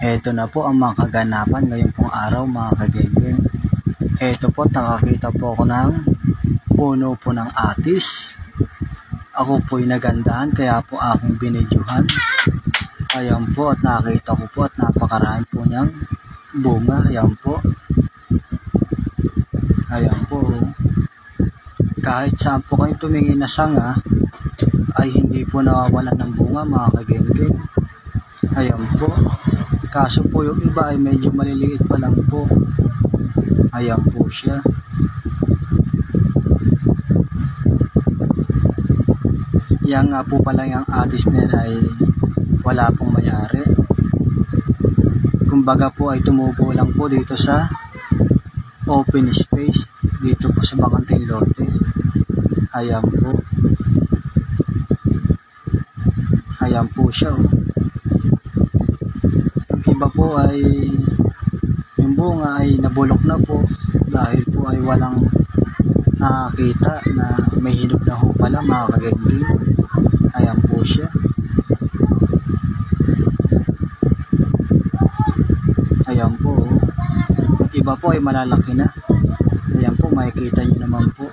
Eto na po ang mga kaganapan ngayon pong araw mga kagengeng. Eto po, nakakita po ako ng puno po ng atis. Ako po'y nagandahan kaya po aking binidyohan. Ayan po, at nakita ko po at napakarami po niyang bunga. Ayan po. Ayan po. Kahit saan po kayo tumingin na sanga ay hindi po nawawalan ng bunga mga kagengeng. Ayan po. Kaso po yung iba ay medyo maliliit pa lang po. Ayan po siya. Yan nga po pala yung atis nila ay wala pong may-ari. Kumbaga po ay tumubo lang po dito sa open space. Dito po sa bakanting lote. Ayan po. Ayan po siya. Iba po ay yung bunga ay nabulok na po dahil po ay walang nakakita na may hinog na ho pala mga kagengeng. Ayan po siya. Ayan po. Iba po ay malalaki na. Ayan po, makikita nyo naman po.